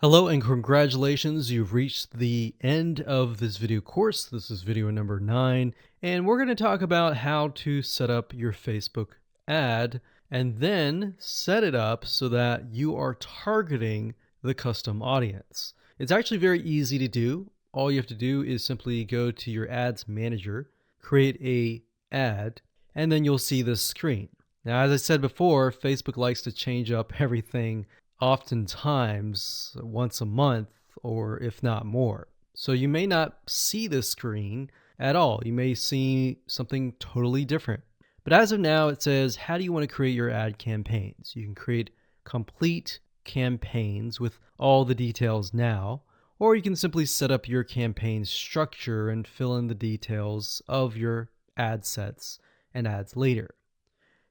Hello and congratulations, you've reached the end of this video course. This is video number 9, and we're going to talk about how to set up your Facebook ad and then set it up so that you are targeting the custom audience. It's actually very easy to do. All you have to do is simply go to your ads manager, create a ad, and then you'll see this screen. Now, as I said before, Facebook likes to change up everything oftentimes once a month or if not more. So you may not see this screen at all. You may see something totally different. But as of now, it says, how do you want to create your ad campaigns? You can create complete campaigns with all the details now, or you can simply set up your campaign structure and fill in the details of your ad sets and ads later.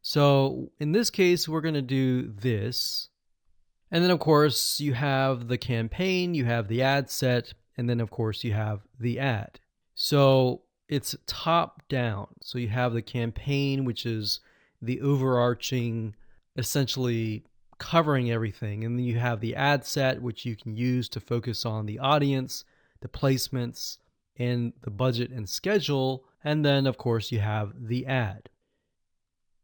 So in this case, we're going to do this. And then, of course, you have the campaign, you have the ad set, and then, of course, you have the ad. So it's top down. So you have the campaign, which is the overarching, essentially covering everything. And then you have the ad set, which you can use to focus on the audience, the placements, and the budget and schedule. And then, of course, you have the ad.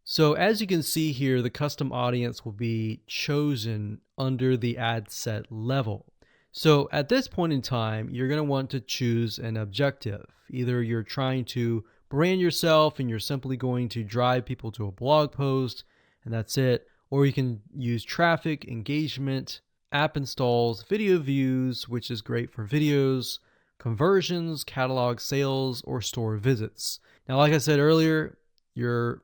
So as you can see here, the custom audience will be chosen under the ad set level. So at this point in time, you're going to want to choose an objective. Either you're trying to brand yourself and you're simply going to drive people to a blog post and that's it, or you can use traffic, engagement, app installs, video views, which is great for videos, conversions, catalog sales, or store visits. Now, like I said earlier,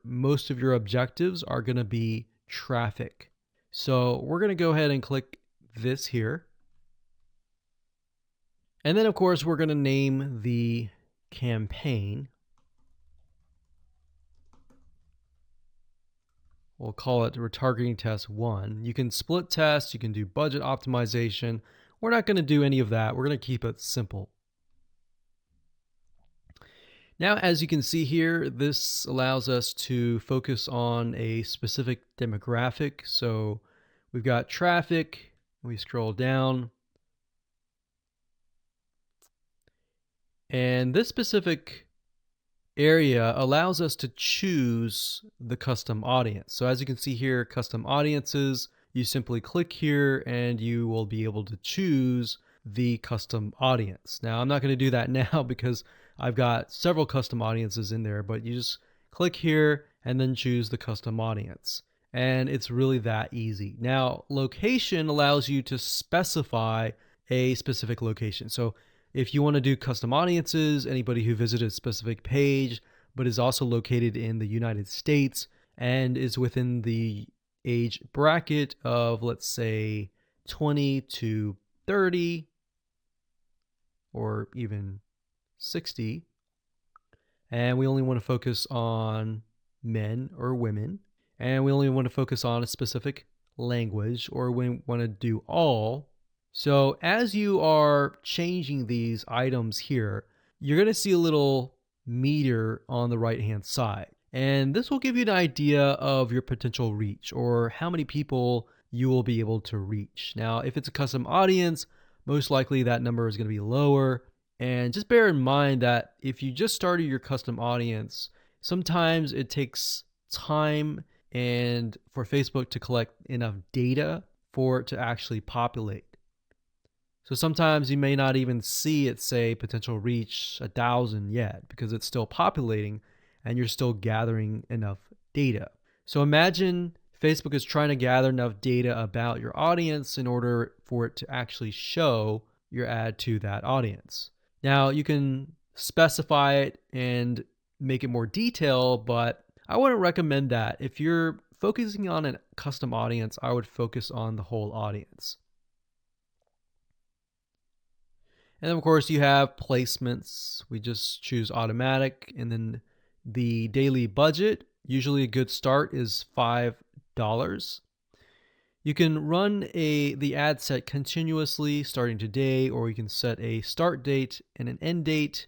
most of your objectives are going to be traffic. So we're going to go ahead and click this here. And then, of course, we're going to name the campaign. We'll call it retargeting test 1. You can split test, you can do budget optimization. We're not going to do any of that. We're going to keep it simple. Now, as you can see here, this allows us to focus on a specific demographic. So we've got traffic, we scroll down, and this specific area allows us to choose the custom audience. So as you can see here, custom audiences, you simply click here and you will be able to choose the custom audience. Now, I'm not going to do that now because I've got several custom audiences in there, but you just click here and then choose the custom audience. And it's really that easy. Now, location allows you to specify a specific location. So if you want to do custom audiences, anybody who visited a specific page, but is also located in the United States and is within the age bracket of, let's say, 20 to 30 or even 60, and we only want to focus on men or women, and we only want to focus on a specific language, or we want to do all. So as you are changing these items here, you're going to see a little meter on the right hand side. And this will give you an idea of your potential reach or how many people you will be able to reach. Now, if it's a custom audience, most likely that number is going to be lower. And just bear in mind that if you just started your custom audience, sometimes it takes time and for Facebook to collect enough data for it to actually populate. So sometimes you may not even see it say potential reach 1,000 yet because it's still populating and you're still gathering enough data. So imagine Facebook is trying to gather enough data about your audience in order for it to actually show your ad to that audience. Now you can specify it and make it more detailed, but I wouldn't recommend that. If you're focusing on a custom audience, I would focus on the whole audience. And then of course you have placements. We just choose automatic, and then the daily budget, usually a good start is $5. You can run the ad set continuously starting today, or you can set a start date and an end date.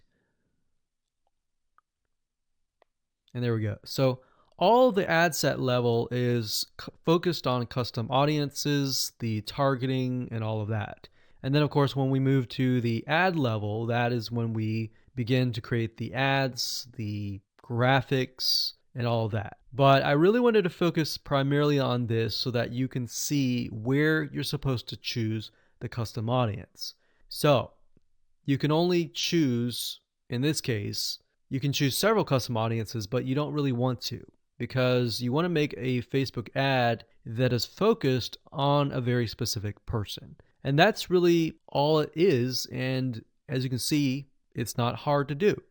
And there we go. So all the ad set level is focused on custom audiences, the targeting, and all of that. And then, of course, when we move to the ad level, that is when we begin to create the ads, the graphics, and all of that. But I really wanted to focus primarily on this so that you can see where you're supposed to choose the custom audience. So you can only choose, in this case, you can choose several custom audiences, but you don't really want to because you want to make a Facebook ad that is focused on a very specific person. And that's really all it is. And as you can see, it's not hard to do.